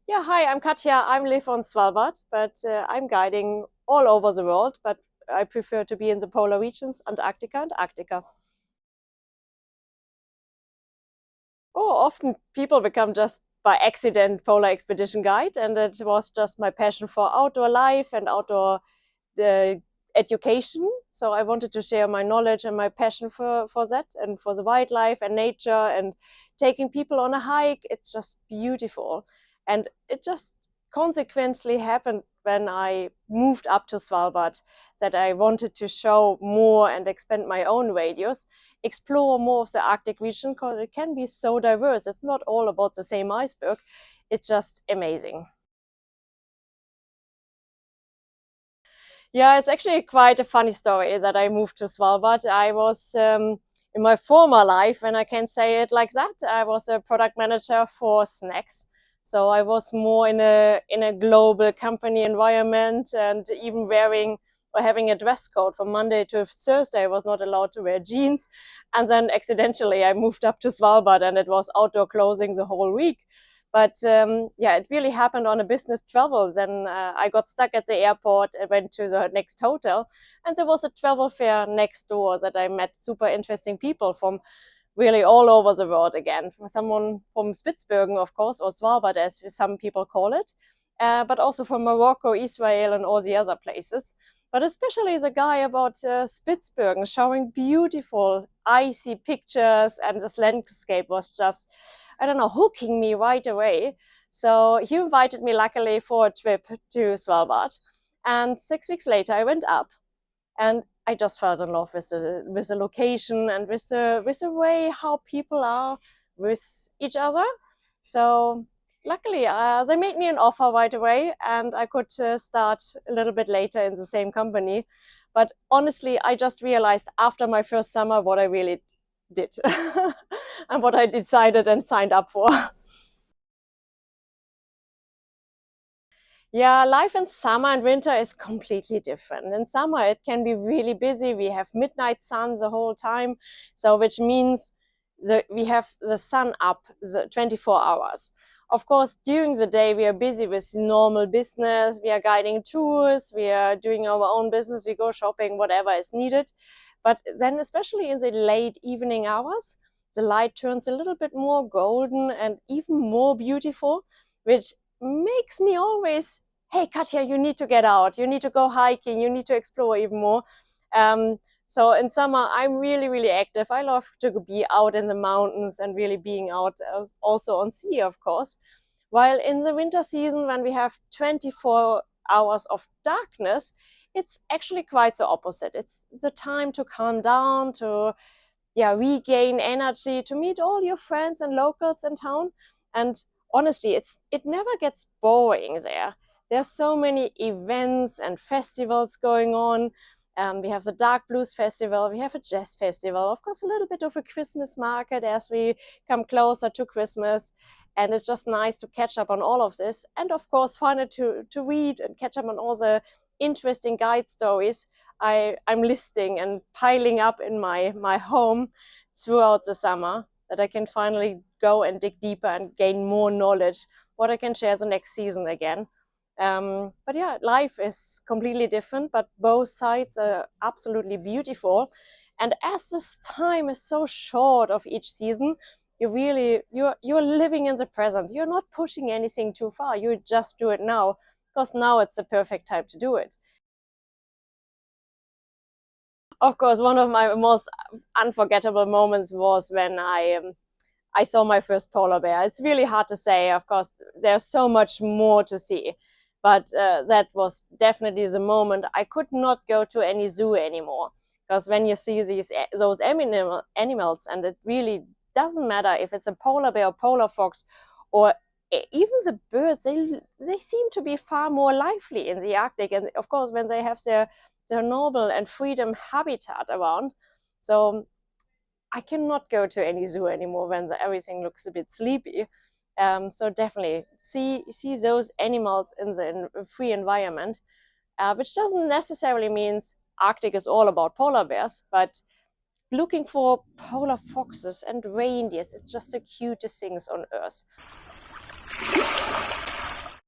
Yeah, hi, I'm Katja. I live on Svalbard, but I'm guiding all over the world, but I prefer to be in the polar regions, Antarctica and Arctica. Oh, often people become just by accident polar expedition guide, and it was just my passion for outdoor life and outdoor uh, education. So I wanted to share my knowledge and my passion for that and for the wildlife and nature and taking people on a hike. It's just beautiful. And it just consequently happened when I moved up to Svalbard that I wanted to show more and expand my own radius, explore more of the Arctic region because it can be so diverse. It's not all about the same iceberg. It's just amazing. Yeah, it's actually quite a funny story that I moved to Svalbard. I was in my former life, and I can say it like that, I was a product manager for snacks. So I was more in a global company environment, and even wearing or having a dress code from Monday to Thursday. I was not allowed to wear jeans. And then accidentally I moved up to Svalbard, and it was outdoor clothing the whole week. But yeah, it really happened on a business travel. Then I got stuck at the airport and went to the next hotel. And there was a travel fair next door that I met super interesting people from really all over the world again. Someone from Spitsbergen, of course, or Svalbard, as some people call it, but also from Morocco, Israel, and all the other places. But especially the guy about Spitsbergen showing beautiful icy pictures, and this landscape was just, I don't know, hooking me right away. So he invited me, luckily, for a trip to Svalbard. And 6 weeks later, I went up, and I just fell in love with the location and with the way how people are with each other. So luckily, they made me an offer right away, and I could start a little bit later in the same company. But honestly, I just realized after my first summer what I really did and what I decided and signed up for. Yeah, life in summer and winter is completely different. In summer, it can be really busy. We have midnight sun the whole time, so which means we have the sun up the 24 hours. Of course, during the day, we are busy with normal business. We are guiding tours. We are doing our own business. We go shopping, whatever is needed. But then, especially in the late evening hours, the light turns a little bit more golden and even more beautiful, which makes me always, hey, Katja, you need to get out. You need to go hiking. You need to explore even more. So in summer, I'm really, really active. I love to be out in the mountains and really being out also on sea, of course. While in the winter season, when we have 24 hours of darkness, it's actually quite the opposite. It's the time to calm down, to regain energy, to meet all your friends and locals in town. And honestly, it never gets boring there. There's so many events and festivals going on. We have the Dark Blues Festival, we have a jazz festival, of course, a little bit of a Christmas market as we come closer to Christmas. And it's just nice to catch up on all of this. And of course, find it to read and catch up on all the interesting guide stories I'm listing and piling up in my home throughout the summer, that I can finally go and dig deeper and gain more knowledge, what I can share the next season again. But yeah, life is completely different, but both sides are absolutely beautiful. And as this time is so short of each season, you're living in the present. You're not pushing anything too far. You just do it now, because now it's the perfect time to do it. Of course, one of my most unforgettable moments was when I saw my first polar bear. It's really hard to say. Of course, there's so much more to see, but that was definitely the moment. I could not go to any zoo anymore, because when you see those animals, and it really doesn't matter if it's a polar bear or polar fox, or even the birds, they seem to be far more lively in the Arctic. And of course, when they have their normal and freedom habitat around. So I cannot go to any zoo anymore when everything looks a bit sleepy. So definitely see those animals in the free environment, which doesn't necessarily mean Arctic is all about polar bears, but looking for polar foxes and reindeers, it's just the cutest things on earth.